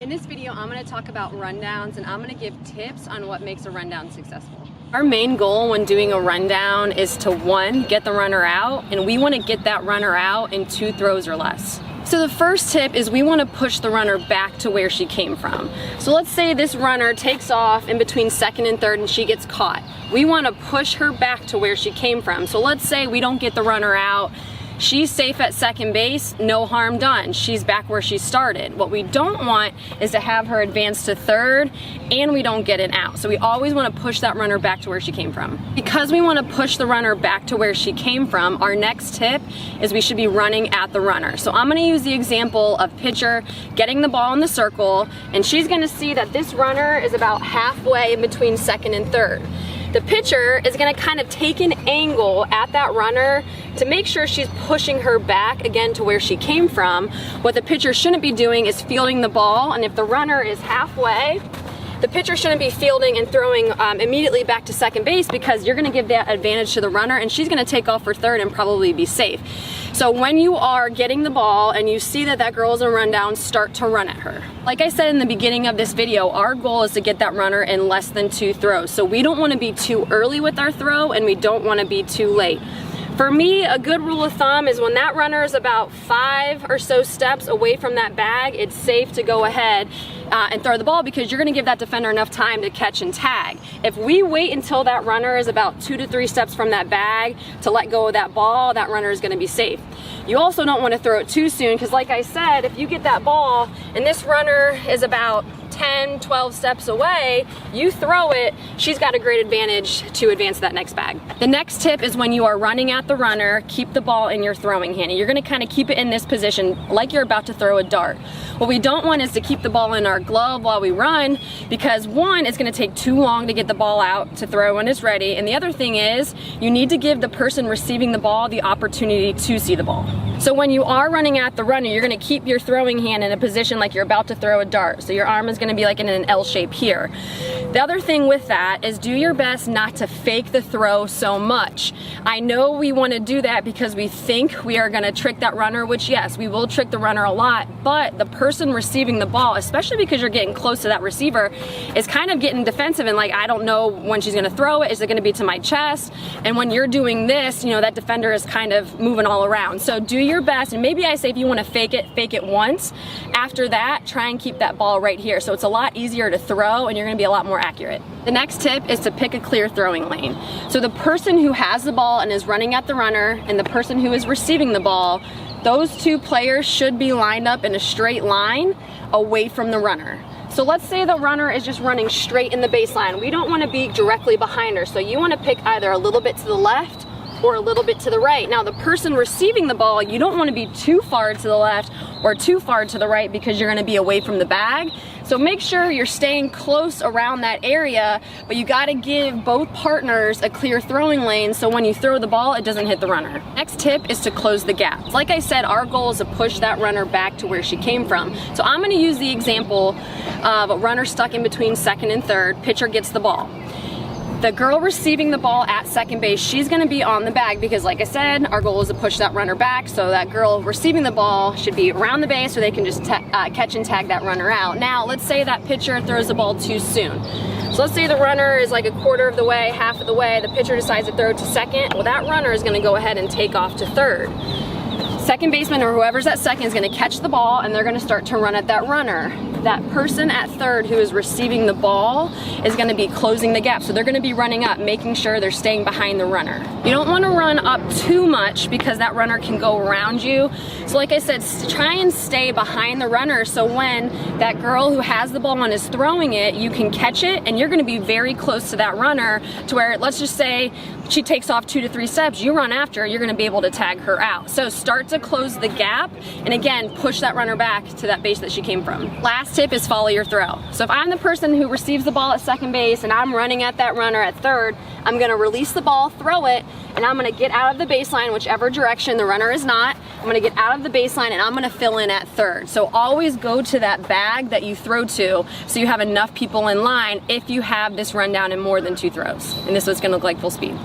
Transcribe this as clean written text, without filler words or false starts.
In this video, I'm going to talk about rundowns and I'm going to give tips on what makes a rundown successful. Our main goal when doing a rundown is to, one, get the runner out, and we want to get that runner out in 2 throws or less. So the first tip is we want to push the runner back to where she came from. So let's say this runner takes off in between 2nd and 3rd and she gets caught. We want to push her back to where she came from. So let's say we don't get the runner out. She's safe at 2nd base, no harm done. She's back where she started. What we don't want is to have her advance to 3rd and we don't get it out. So we always want to push that runner back to where she came from. Because we want to push the runner back to where she came from, our next tip is we should be running at the runner. So I'm going to use the example of pitcher getting the ball in the circle, and she's going to see that this runner is about halfway in between 2nd and 3rd. The pitcher is going to kind of take an angle at that runner to make sure she's pushing her back again to where she came from. What the pitcher shouldn't be doing is fielding the ball, and if the runner is halfway, the pitcher shouldn't be fielding and throwing immediately back to 2nd base, because you're going to give that advantage to the runner and she's going to take off for 3rd and probably be safe. So when you are getting the ball and you see that that girl is in rundown, start to run at her. Like I said in the beginning of this video, our goal is to get that runner in less than 2 throws. So we don't want to be too early with our throw and we don't want to be too late. For me, a good rule of thumb is when that runner is about 5 or so steps away from that bag, it's safe to go ahead and throw the ball, because you're going to give that defender enough time to catch and tag. If we wait until that runner is about 2 to 3 steps from that bag to let go of that ball, that runner is going to be safe. You also don't want to throw it too soon, because like I said, if you get that ball and this runner is about 10, 12 steps away, you throw it, she's got a great advantage to advance that next bag. The next tip is when you are running at the runner, keep the ball in your throwing hand. You're going to kind of keep it in this position like you're about to throw a dart. What we don't want is to keep the ball in our glove while we run, because one, it's going to take too long to get the ball out to throw when it's ready, and the other thing is you need to give the person receiving the ball the opportunity to see the ball. So when you are running at the runner, you're going to keep your throwing hand in a position like you're about to throw a dart. So your arm is going to be like in an L shape here. The other thing with that is do your best not to fake the throw so much. I know we want to do that because we think we are going to trick that runner, which yes, we will trick the runner a lot, but the person receiving the ball, especially because you're getting close to that receiver, is kind of getting defensive and like, I don't know when she's going to throw it. Is it going to be to my chest? And when you're doing this, you know, that defender is kind of moving all around. So do your best, and maybe I say if you want to fake it once. After that, try and keep that ball right here. So it's a lot easier to throw and you're going to be a lot more accurate. The next tip is to pick a clear throwing lane. So the person who has the ball and is running at the runner and the person who is receiving the ball, those 2 players should be lined up in a straight line away from the runner. So let's say the runner is just running straight in the baseline. We don't want to be directly behind her. So you want to pick either a little bit to the left or a little bit to the right. Now the person receiving the ball, you don't want to be too far to the left or too far to the right, because you're going to be away from the bag. So make sure you're staying close around that area, but you got to give both partners a clear throwing lane so when you throw the ball, it doesn't hit the runner. Next tip is to close the gap. Like I said, our goal is to push that runner back to where she came from. So I'm going to use the example of a runner stuck in between 2nd and 3rd, pitcher gets the ball. The girl receiving the ball at 2nd base, she's going to be on the bag, because like I said, our goal is to push that runner back, so that girl receiving the ball should be around the base so they can just catch and tag that runner out. Now let's say that pitcher throws the ball too soon. So let's say the runner is like a quarter of the way, half of the way, the pitcher decides to throw it to 2nd. Well, that runner is going to go ahead and take off to 3rd. 2nd baseman or whoever's at 2nd is going to catch the ball and they're going to start to run at that runner. That person at 3rd who is receiving the ball is going to be closing the gap. So they're going to be running up, making sure they're staying behind the runner. You don't want to run up too much because that runner can go around you. So like I said, try and stay behind the runner so when that girl who has the ball and is throwing it, you can catch it and you're going to be very close to that runner to where, let's just say she takes off 2 to 3 steps, you run after her, you're going to be able to tag her out. So start to close the gap and again, push that runner back to that base that she came from. Last tip is follow your throw. So if I'm the person who receives the ball at 2nd base and I'm running at that runner at 3rd, I'm going to release the ball, throw it, and I'm going to get out of the baseline, whichever direction the runner is not. I'm going to get out of the baseline and I'm going to fill in at 3rd. So always go to that bag that you throw to so you have enough people in line if you have this rundown in more than 2 throws. And this is what's going to look like full speed.